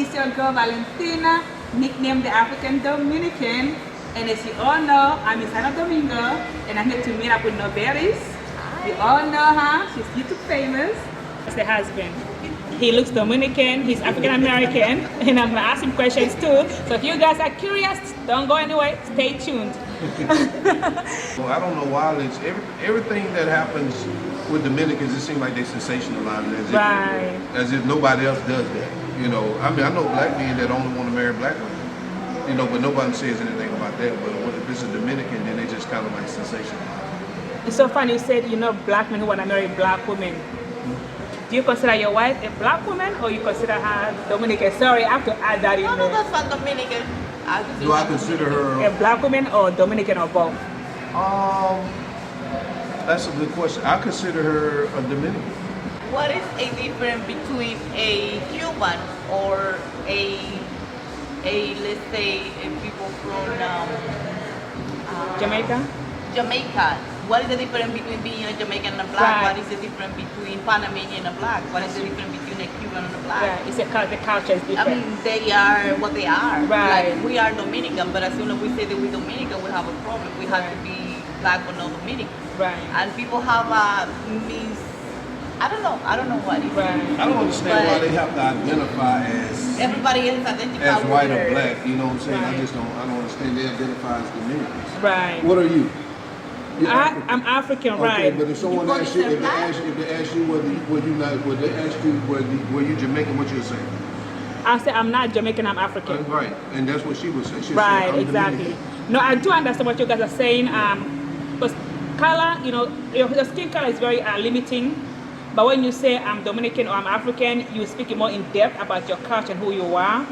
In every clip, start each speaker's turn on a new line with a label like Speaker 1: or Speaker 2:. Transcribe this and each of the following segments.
Speaker 1: is your girl Valentina, nicknamed the African Dominican. And as you all know, I'm in Santo Domingo, and I'm here to meet up with Novelis. You all know her, she's YouTube famous. That's the husband. He looks Dominican, he's African American, and I'm gonna ask him questions too. So if you guys are curious, don't go anywhere, stay tuned.
Speaker 2: Well, I don't know why it's everything that happens with Dominicans, it seems like they sensationalize it as if nobody else does that. You know, I mean, I know black men that only want to marry black women, you know, but nobody says anything about that. But if it's a Dominican, then they just kind of like sensationalize.
Speaker 1: It's so funny you said, you know, black men who want to marry black women. Do you consider your wife a black woman or you consider her Dominican? Sorry, I have to add that in there.
Speaker 3: No, that's not Dominican.
Speaker 2: Do I consider her
Speaker 1: a black woman or Dominican or both?
Speaker 2: That's a good question. I consider her a Dominican.
Speaker 3: What is a difference between a Cuban or a let's say people from Jamaica? What is the difference between being a Jamaican and a black? What is the difference between Panamanian and a black? What is the difference between a Cuban and a black?
Speaker 1: It's the culture is different.
Speaker 3: I mean, they are what they are.
Speaker 1: Right.
Speaker 3: Like, we are Dominican, but as soon as we say that we're Dominican, we have a problem. We have to be black or not Dominican.
Speaker 1: Right.
Speaker 3: And people have a I don't know what it is.
Speaker 1: Right.
Speaker 2: I don't understand why they have to identify as
Speaker 3: everybody else identifies
Speaker 2: as white or black. You know what I'm saying?
Speaker 1: Right.
Speaker 2: I don't understand. They identify as Dominicans.
Speaker 1: Right.
Speaker 2: What are you?
Speaker 1: I'm African,
Speaker 2: okay,
Speaker 1: right?
Speaker 2: But if someone asks you, if they ask you were you Jamaican, what you'll say?
Speaker 1: I say I'm not Jamaican, I'm African.
Speaker 2: Right, and that's what she would say. She'll
Speaker 1: right,
Speaker 2: say,
Speaker 1: exactly.
Speaker 2: Dominican.
Speaker 1: No, I do understand what you guys are saying. Because color, you know, your skin color is very limiting. But when you say I'm Dominican or I'm African, you speak more in depth about your culture and who you are.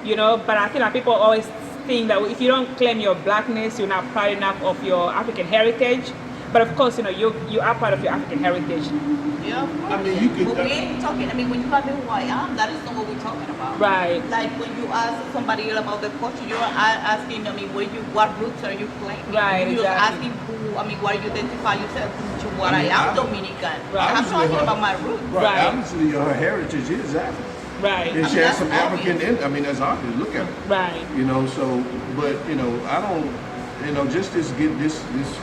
Speaker 1: You know, but I feel like people always think that if you don't claim your blackness, you're not proud enough of your African heritage. But of course, you know, you are part of your African heritage.
Speaker 3: Yeah, of course.
Speaker 2: I mean, you can.
Speaker 3: But we ain't talking. I mean, when you ask me who I am, that is not what we're talking about.
Speaker 1: Right.
Speaker 3: Like when you ask somebody else about the culture, you're asking. I mean, what roots are you claiming?
Speaker 1: Right.
Speaker 3: You're
Speaker 1: exactly.
Speaker 3: asking who. I mean, why you identify yourself to what I am Dominican.
Speaker 1: Right.
Speaker 3: I'm talking about my roots.
Speaker 2: Right. Obviously, her heritage is African.
Speaker 1: Right.
Speaker 2: And she has some African in. I mean, that's obvious. Look at it.
Speaker 1: Right.
Speaker 2: You know. So, but you know, I don't. You know, just this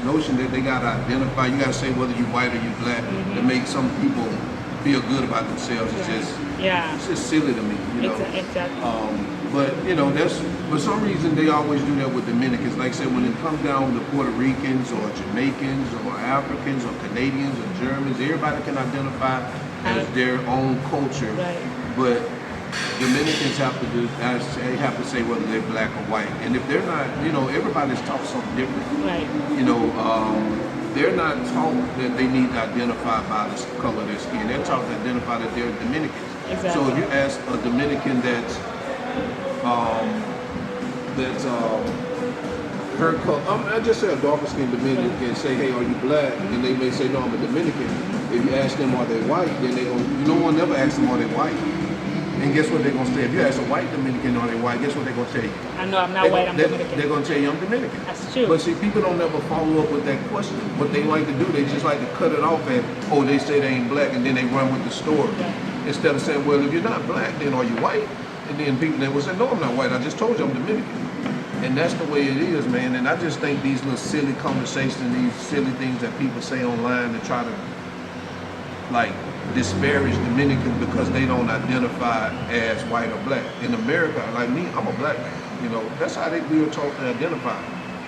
Speaker 2: notion that they gotta identify. You gotta say whether you white or you black to make some people feel good about themselves. It's just it's just silly to me. You know.
Speaker 1: Exactly.
Speaker 2: But you know, that's for some reason they always do that with Dominicans. Like I said, when it comes down to Puerto Ricans or Jamaicans or Africans or Canadians or Germans, everybody can identify as their own culture.
Speaker 1: Right.
Speaker 2: But Dominicans have to say whether they're black or white. And if they're not, you know, everybody's taught something different.
Speaker 1: Right.
Speaker 2: You know, they're not taught that they need to identify by the color of their skin. They're taught to identify that they're Dominicans.
Speaker 1: Exactly.
Speaker 2: So if you ask a Dominican that's her color, I just say a darker skinned Dominican and say, hey, are you black? And they may say, no, I'm a Dominican. If you ask them, are they white? Then they gonna, no one ever asks them, are they white? And guess what they're gonna say? If you ask a white Dominican, are they white? Guess what they're gonna tell you?
Speaker 1: I know I'm not white, I'm Dominican.
Speaker 2: They're gonna tell you I'm Dominican.
Speaker 1: That's true.
Speaker 2: But see, people don't ever follow up with that question. What they like to do, they just like to cut it off at, oh, they say they ain't black, and then they run with the story.
Speaker 1: Yeah.
Speaker 2: Instead of saying, well, if you're not black, then are you white? And then people they will say, no, I'm not white. I just told you I'm Dominican. And that's the way it is, man. And I just think these little silly conversations, these silly things that people say online to try to like disparage Dominicans because they don't identify as white or black. In America, like me, I'm a black man. You know, that's how we were taught to identify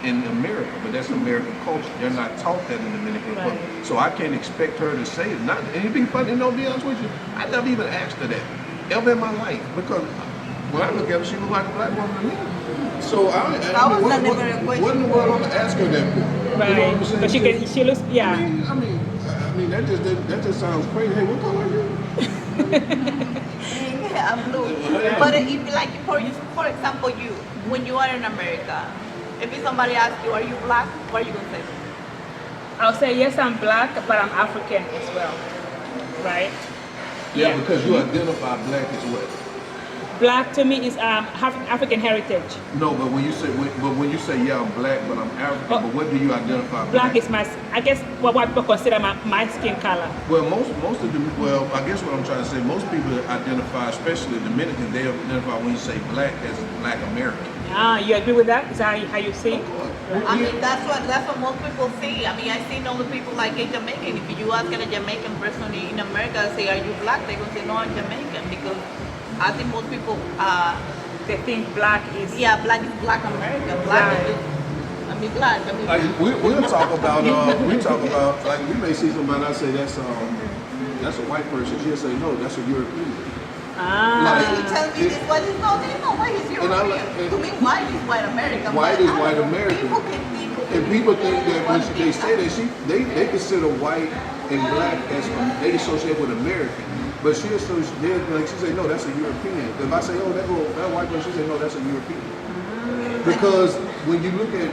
Speaker 2: in America, but that's American culture. They're not taught that in Dominican culture. So I can't expect her to say it. Not anything funny, you know, to be honest with you, I never even asked her that ever in my life because when I look at her, she look like a black woman to me. So I mean, what in the world I'm gonna ask her that for?
Speaker 1: Right.
Speaker 2: You know what I'm saying?
Speaker 1: But she looks, yeah.
Speaker 2: I mean, that just sounds crazy. Hey, what color are you?
Speaker 3: I'm blue. But if like for example, you when you are in America, if somebody asks you, are you black? What are you gonna say?
Speaker 1: I'll say yes, I'm black, but I'm African as well. Right?
Speaker 2: Yeah, because you identify black as what?
Speaker 1: Black to me is African heritage.
Speaker 2: No, but when you say yeah, I'm black, but I'm African.
Speaker 1: Oh.
Speaker 2: But what do you identify?
Speaker 1: Black is my, I guess, what people consider my skin color.
Speaker 2: Well, most of the I guess what I'm trying to say, most people identify, especially Dominicans, they identify when you say black as Black American.
Speaker 1: You agree with that? Is that how you see?
Speaker 3: I mean, that's what most people see. I mean, I seen other people like a Jamaican. If you ask a Jamaican person in America, say, "Are you black?" They gonna say, "No, I'm Jamaican," because I think most people
Speaker 1: They think black is
Speaker 3: black is Black America. Black is black. I mean,
Speaker 2: Like we'll talk about like we may see somebody I say that's a white person. She'll say no, that's a European.
Speaker 3: you tell me this white is no, they know white is European. To me, white is white American.
Speaker 2: White is white American.
Speaker 3: People can think.
Speaker 2: And people think that when they say that they consider white and black as they associate with American. But she say, no, that's a European. If I say, oh, that white person, she say, no, that's a European. Because when you look at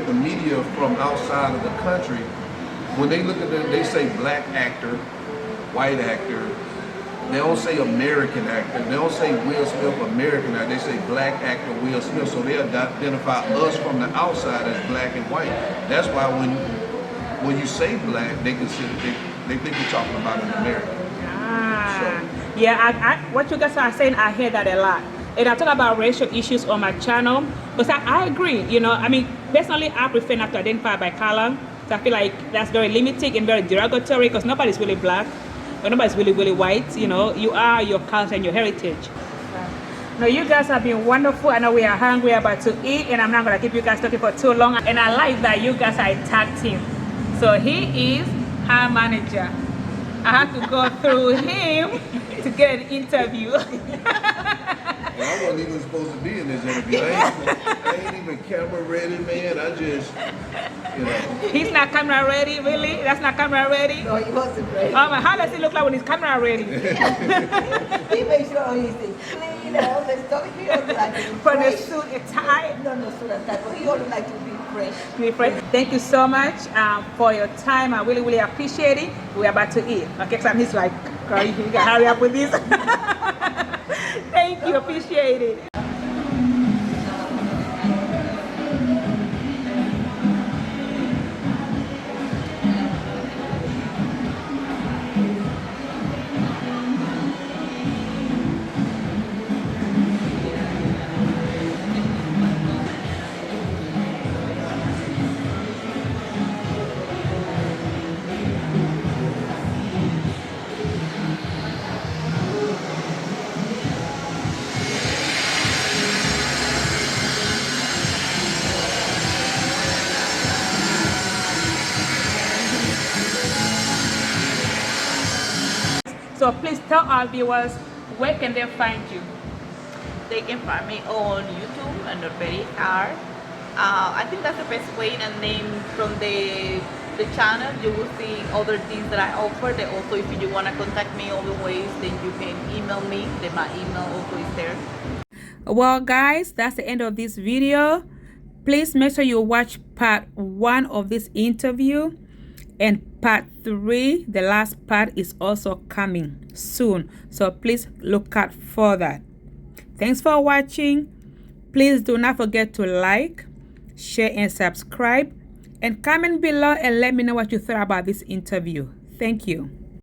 Speaker 2: the media from outside of the country, when they look at them, they say black actor, white actor. They don't say American actor. They don't say Will Smith American actor. They say black actor Will Smith. So they identify us from the outside as black and white. That's why when you say black, they think you're talking about an American.
Speaker 1: Yeah, what you guys are saying, I hear that a lot. And I talk about racial issues on my channel, but I agree, I mean, personally, I prefer not to identify by color. So I feel like that's very limiting and very derogatory because nobody's really black, or nobody's really, really white, you are your culture and your heritage. No, you guys have been wonderful. I know we are hungry, about to eat, and I'm not gonna keep you guys talking for too long. And I like that you guys are a tag team. So he is her manager. I had to go through him to get an interview.
Speaker 2: Well, I wasn't even supposed to be in this interview. I ain't even camera ready, man. I just,
Speaker 1: He's not camera ready, really? That's not camera ready?
Speaker 3: No, he wasn't ready.
Speaker 1: How does he look like when he's camera ready?
Speaker 3: He makes sure he's clean, all the stuff. He don't like to be
Speaker 1: For the
Speaker 3: fresh.
Speaker 1: suit, a tie.
Speaker 3: No, suit and tie. But he don't like to be fresh.
Speaker 1: Thank you so much for your time. I really, really appreciate it. We're about to eat. Okay, so he's like, girl, you gotta hurry up with this. Thank you, appreciate it. So please tell our viewers, where can they find you?
Speaker 3: They can find me on YouTube under Betty R. I think that's the best way, and then from the channel you will see other things that I offer. That also, if you want to contact me other ways, then you can email me. Then my email also is there.
Speaker 1: Well guys, that's the end of this video. Please make sure you watch part 1 of this interview, and part 3, the last part, is also coming soon, so please look out for that. Thanks for watching. Please do not forget to like, share and subscribe, and comment below and let me know what you thought about this interview. Thank you.